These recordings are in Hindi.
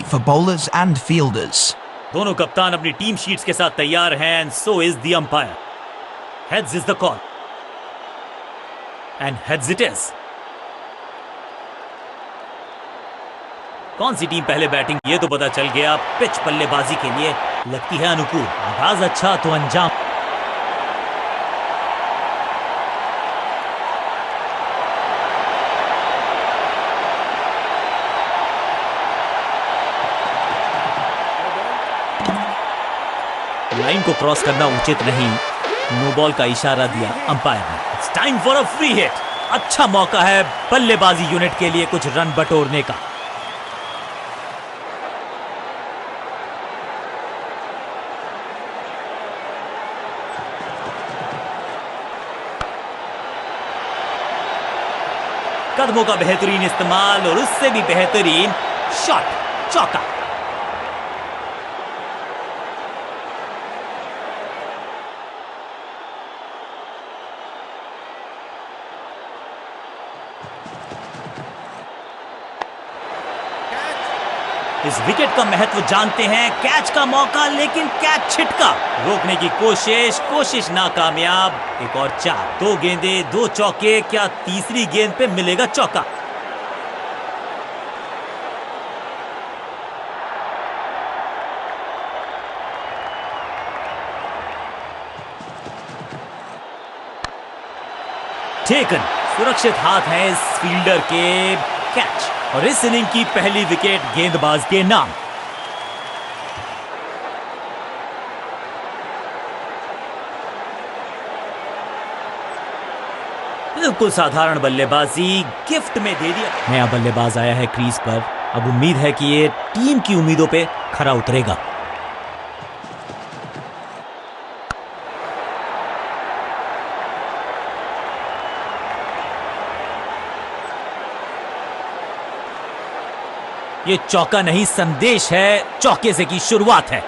for bowlers and fielders. दोनों कप्तान अपनी टीम शीट्स के साथ तैयार हैं and so is the umpire. Heads is the call. And heads it is. कौन सी टीम पहले बैटिंग, ये तो पता चल गया. पिच बल्लेबाजी के लिए लगती है अनुकूल. आगाज अच्छा तो अंजाम. लाइन को क्रॉस करना उचित नहीं. नो बॉल का इशारा दिया अंपायर ने. It's time for a free hit. अच्छा मौका है बल्लेबाजी यूनिट के लिए कुछ रन बटोरने का. कदमों का बेहतरीन इस्तेमाल और उससे भी बेहतरीन शॉट. चौका. इस विकेट का महत्व जानते हैं. कैच का मौका लेकिन कैच छिटका. रोकने की कोशिश नाकामयाब. एक और 4. 2 गेंदे 2 चौके. क्या तीसरी गेंद पे मिलेगा चौका? टेकन. सुरक्षित हाथ है इस फील्डर के. कैच. और इस इनिंग की पहली विकेट गेंदबाज के नाम. बिल्कुल साधारण बल्लेबाजी गिफ्ट में दे दिया. नया बल्लेबाज आया है क्रीज पर. अब उम्मीद है कि ये टीम की उम्मीदों पे खरा उतरेगा. ये चौका नहीं, संदेश है. चौके से की शुरुआत है.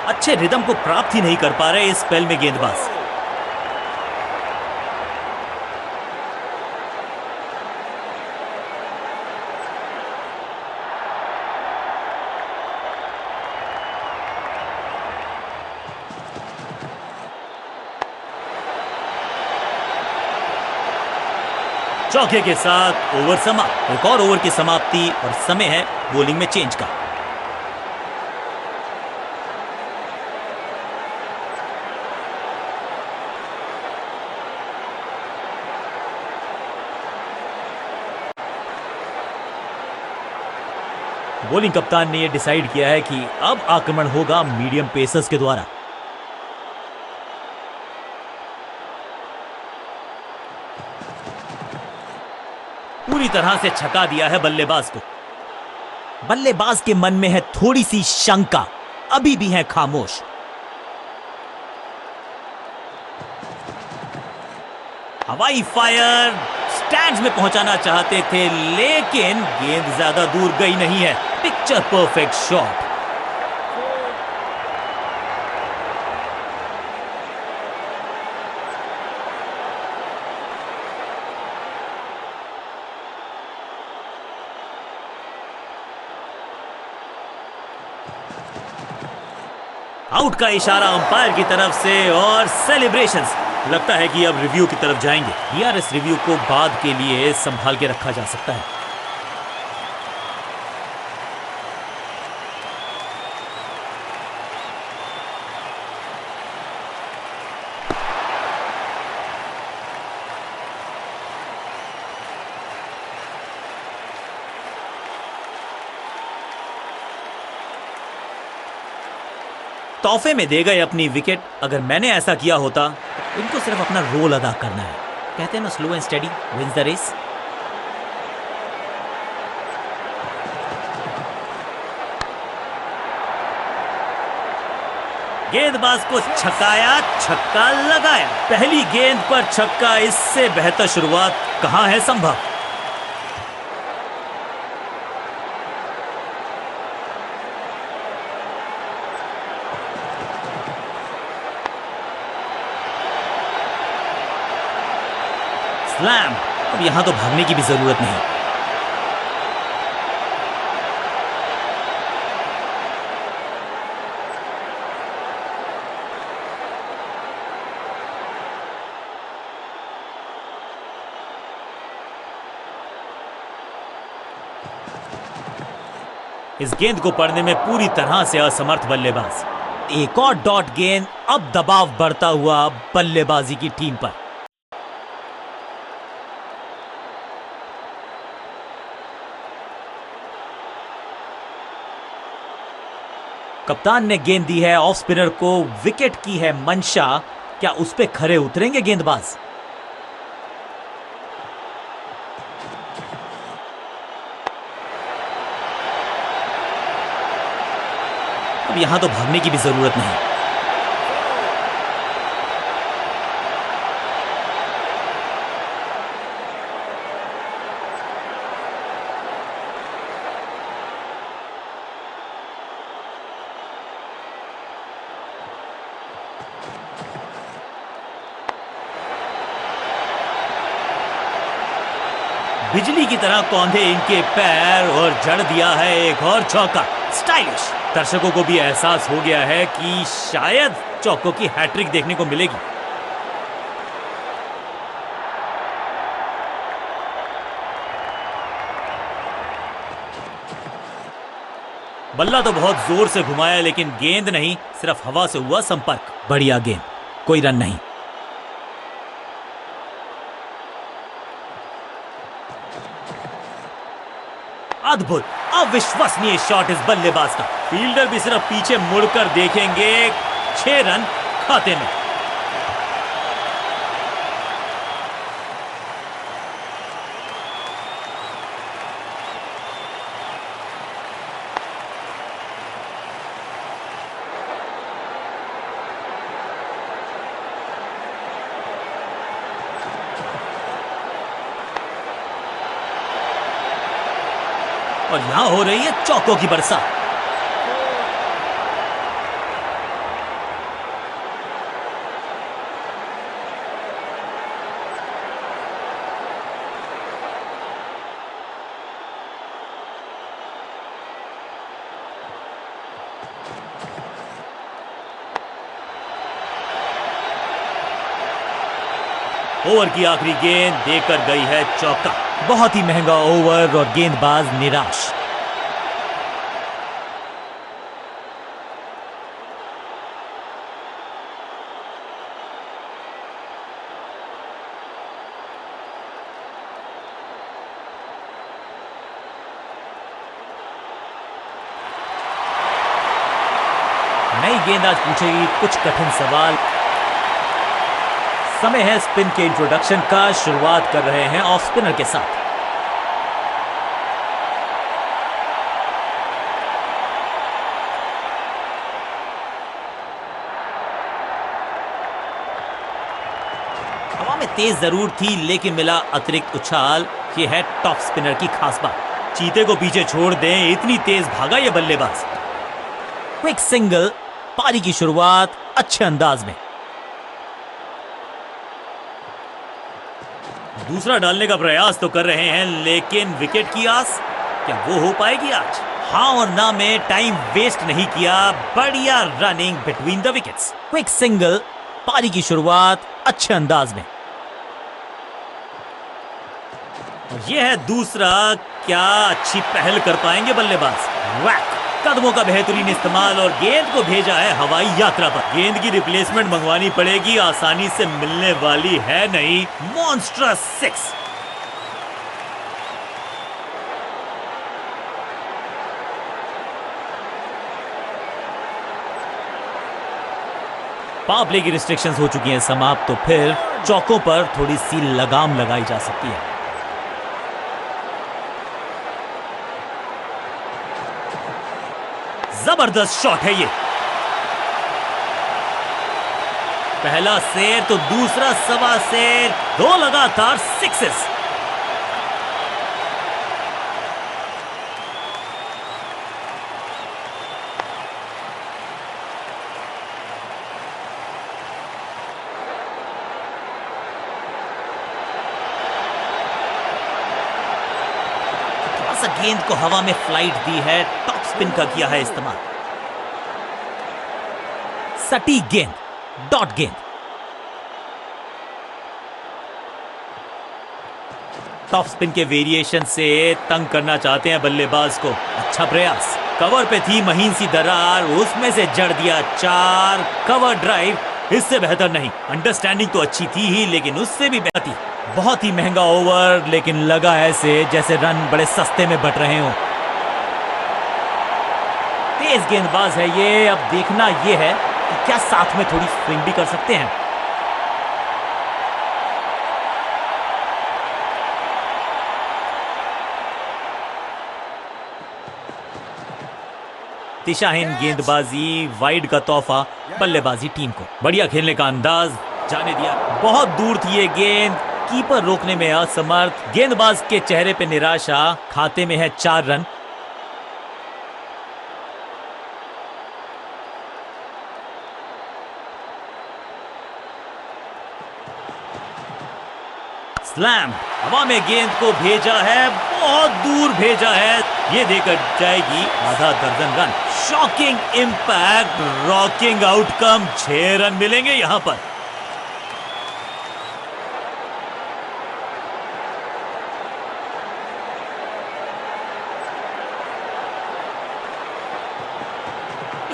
अच्छे रिदम को प्राप्त ही नहीं कर पा रहे इस स्पेल में गेंदबाज. चौके के साथ ओवर समाप्त. एक और ओवर की समाप्ति और समय है बॉलिंग में चेंज का. बॉलिंग कप्तान ने यह डिसाइड किया है कि अब आक्रमण होगा मीडियम पेसर्स के द्वारा. पूरी तरह से छका दिया है बल्लेबाज को. बल्लेबाज के मन में है थोड़ी सी शंका. अभी भी है खामोश. हवाई फायर. स्टैंड्स में पहुंचाना चाहते थे लेकिन गेंद ज्यादा दूर गई नहीं है. Picture perfect shot. आउट का इशारा अंपायर की तरफ से और सेलिब्रेशंस. लगता है कि अब रिव्यू की तरफ जाएंगे. डीआरएस रिव्यू को बाद के लिए संभाल के रखा जा सकता है. तोहफे में दे गए अपनी विकेट. अगर मैंने ऐसा किया होता. इनको सिर्फ अपना रोल अदा करना है. कहते हैं ना, slow and steady wins the race. गेंदबाज को छकाया, छक्का लगाया. पहली गेंद पर छक्का. इससे बेहतर शुरुआत कहां है संभव. स्लैम। अब यहां तो भागने की भी जरूरत नहीं। इस गेंद को पढ़ने में पूरी तरह से असमर्थ बल्लेबाज। एक और डॉट गेंद, अब दबाव बढ़ता हुआ बल्लेबाजी की टीम पर। कप्तान ने गेंद दी है ऑफ स्पिनर को, विकेट की है मंशा। क्या उस पे खरे उतरेंगे गेंदबाज? अब यहां तो भागने की भी जरूरत नहीं। बिजली की तरह कौंधे इनके पैर और जड़ दिया है एक और चौका। स्टाइलिश। दर्शकों को भी एहसास हो गया है कि शायद चौकों की हैट्रिक देखने को मिलेगी। बल्ला तो बहुत जोर से घुमाया लेकिन गेंद नहीं, सिर्फ हवा से हुआ संपर्क। बढ़िया गेंद, कोई रन नहीं। अद्भुत, अविश्वसनीय शॉट इस बल्लेबाज का। फील्डर भी सिर्फ पीछे मुड़कर देखेंगे। 6 रन खाते में। और यहां हो रही है चौकों की बरसात। ओवर की आखिरी गेंद देकर गई है चौका। बहुत ही महंगा ओवर और गेंदबाज निराश। नई गेंद आज पूछेगी कुछ कठिन सवाल। समय है स्पिन के इंट्रोडक्शन का। शुरुआत कर रहे हैं ऑफ स्पिनर के साथ। हवा में तेज जरूर थी लेकिन मिला अतिरिक्त उछाल। यह है टॉप स्पिनर की खास बात। चीते को पीछे छोड़ दें, इतनी तेज भागा यह बल्लेबाज। क्विक सिंगल, पारी की शुरुआत अच्छे अंदाज में। दूसरा डालने का प्रयास तो कर रहे हैं लेकिन विकेट की आस, क्या वो हो पाएगी आज? हाँ और ना में टाइम वेस्ट नहीं किया। बढ़िया running between the wickets. Quick single, पारी की शुरुआत अच्छे अंदाज में। यह है दूसरा। क्या अच्छी पहल कर पाएंगे बल्लेबाज? वैक, कदमों का बेहतरीन इस्तेमाल और गेंद को भेजा है हवाई यात्रा पर। गेंद की रिप्लेसमेंट मंगवानी पड़ेगी, आसानी से मिलने वाली है नहीं। मॉन्स्ट्रस 6। पावर प्ले की रिस्ट्रिक्शंस हो चुकी हैं समाप्त, तो फिर चौकों पर थोड़ी सी लगाम लगाई जा सकती है। जबरदस्त शॉट है ये। पहला शेर तो दूसरा सवा शेर, 2 लगातार सिक्सेस। गेंद को हवा में फ्लाइट दी है, टॉप स्पिन का किया है इस्तेमाल। सटीक गेंद, डॉट गेंद। टॉप स्पिन के वेरिएशन से तंग करना चाहते हैं बल्लेबाज को। अच्छा प्रयास। कवर पे थी महीन सी दरार, उसमें से जड़ दिया 4। कवर ड्राइव इससे बेहतर नहीं। अंडरस्टैंडिंग तो अच्छी थी ही, लेकिन उससे भी बेहतर थी। बहुत ही महंगा ओवर, लेकिन लगा ऐसे जैसे रन बड़े सस्ते में बट रहे हो। तेज गेंदबाज है ये। अब देखना ये है कि क्या साथ में थोड़ी स्विंग भी कर सकते हैं। दिशाहीन गेंदबाजी वाइड का तोहफा बल्लेबाजी टीम को। बढ़िया खेलने का अंदाज, जाने दिया। बहुत दूर थी ये गेंद, कीपर रोकने में असमर्थ। गेंदबाज के चेहरे पे निराशा। खाते में है 4 रन। स्लैम। हवा में गेंद को भेजा है, बहुत दूर भेजा है। ये देकर जाएगी आधा दर्जन run. Shocking impact, rocking outcome. 6 run मिलेंगे यहां पर।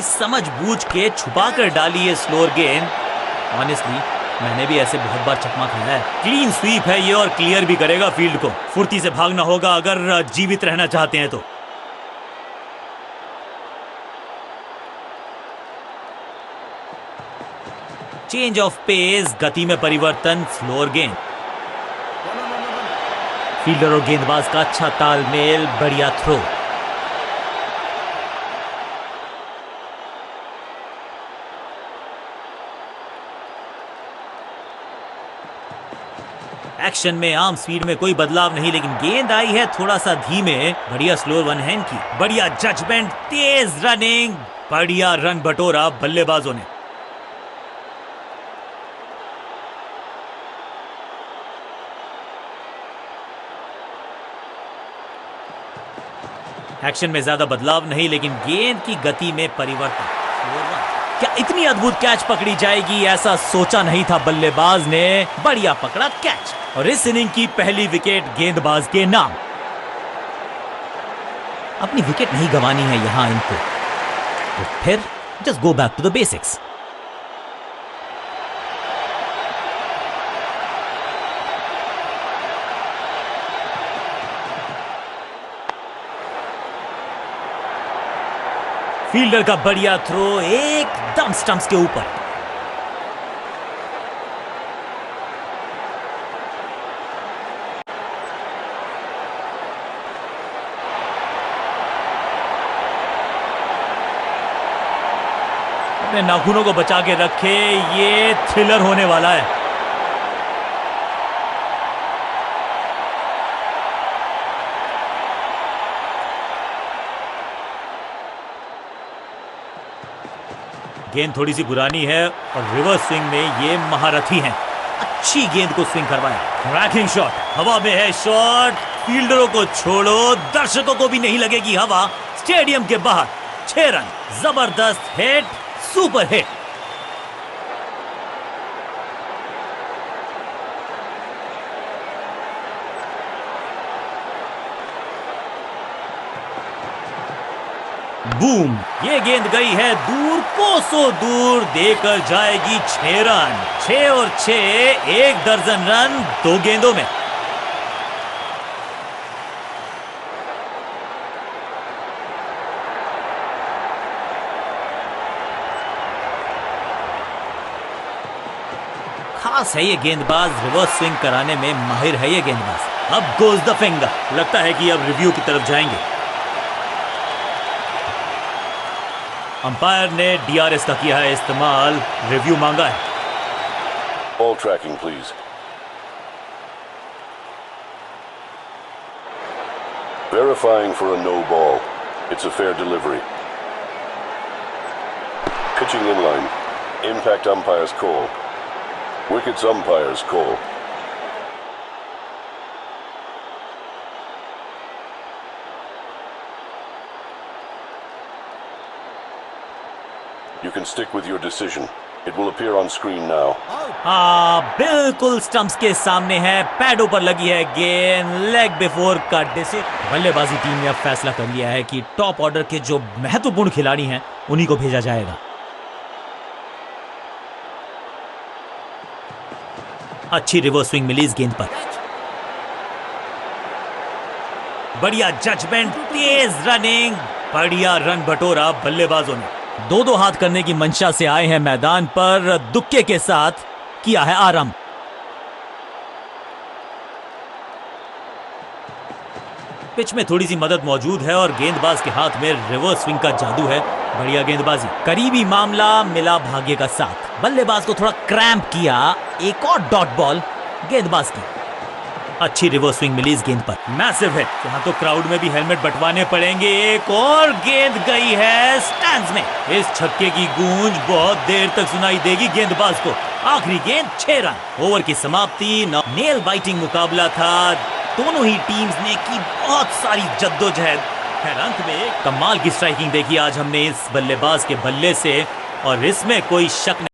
समझ बूझ के छुपा कर डाली है स्लोअर गेंद। ऑनेस्टली मैंने भी ऐसे बहुत बार चकमा खाया है। क्लीन स्वीप है ये और क्लियर भी करेगा फील्ड को। फुर्ती से भागना होगा अगर जीवित रहना चाहते हैं तो। चेंज ऑफ पेस, गति में परिवर्तन, स्लोअर गेंद। फील्डर और गेंदबाज का अच्छा तालमेल, बढ़िया थ्रो। एक्शन में आर्म स्पीड में कोई बदलाव नहीं, लेकिन गेंद आई है थोड़ा सा धीमे। बढ़िया स्लोअर वन हैंड की, बढ़िया जजमेंट, तेज रनिंग, बढ़िया रन बटोरा बल्लेबाजों ने। एक्शन में ज्यादा बदलाव नहीं, लेकिन गेंद की गति में परिवर्तन। क्या इतनी अद्भुत कैच पकड़ी जाएगी, ऐसा सोचा नहीं था बल्लेबाज ने। बढ़िया पकड़ा कैच और इस इनिंग की पहली विकेट गेंदबाज के नाम। अपनी विकेट नहीं गंवानी है यहां इनको, तो फिर just go back to the basics. Fielder का बढ़िया थ्रो, एकदम स्टंप्स के ऊपर। अपने नाखूनों को बचा के रखे, ये थ्रिलर होने वाला है। गेंद थोड़ी सी पुरानी है और रिवर्स स्विंग में ये महारथी हैं। अच्छी गेंद को स्विंग करवाया। रैकिंग शॉट, हवा में है शॉट। फील्डरों को छोड़ो, दर्शकों को भी नहीं लगेगी हवा। स्टेडियम के बाहर 6 रन। जबरदस्त हिट, सुपर हिट। बूम, ये गेंद गई है दूर, कोसों दूर, देकर जाएगी 6 रन। 6 और 6, 1 दर्जन रन 2 गेंदों में। खास है ये गेंदबाज, रिवर्स स्विंग कराने में माहिर है ये गेंदबाज। अब गोज द फिंगर। लगता है कि अब रिव्यू की तरफ जाएंगे। अंपायर ने डीआरएस का किया है इस्तेमाल, रिव्यू मांगा है। Ball tracking, please. Verifying for a no ball. It's a fair delivery. Pitching in line. Impact umpire's call. Wickets umpire's call. You can stick with your decision. It will appear on screen now. बिल्कुल स्टंप्स के सामने है, पैडों पर लगी है गेंद, लेग बिफोर कट डिसीजन। बल्लेबाजी टीम ने अब फैसला कर लिया है कि टॉप ऑर्डर के जो महत्वपूर्ण खिलाड़ी हैं उन्हीं को भेजा जाएगा। अच्छी रिवर्स स्विंग मिली इस गेंद पर, बढ़िया जजमेंट, तेज रनिंग, बढ़िया रन बटोरा बल्लेबाजों ने। दो हाथ करने की मंशा से आए हैं मैदान पर, दुक्के के साथ किया है आरंभ। पिच में थोड़ी सी मदद मौजूद है और गेंदबाज के हाथ में रिवर्स स्विंग का जादू है। बढ़िया गेंदबाजी, करीबी मामला, मिला भाग्य का साथ। बल्लेबाज को थोड़ा क्रैम्प किया, एक और डॉट बॉल गेंदबाज की। अच्छी रिवर्स स्विंग मिली इस गेंद पर, मैसिव हिट। यहां तो क्राउड में भी हेलमेट बंटवाने पड़ेंगे। एक और गेंद गई है स्टैंड्स में। इस छक्के की गूंज बहुत देर तक सुनाई देगी गेंदबाज को। आखिरी गेंद 6 रन। ओवर की समाप्ति, नेल बाइटिंग मुकाबला था। दोनों ही टीम्स ने की बहुत सारी जद्दोजहद। खैर अंत में कमाल की स्ट्राइकिंग देखी आज हमने इस बल्लेबाज के बल्ले से, और इसमें कोई शक नहीं।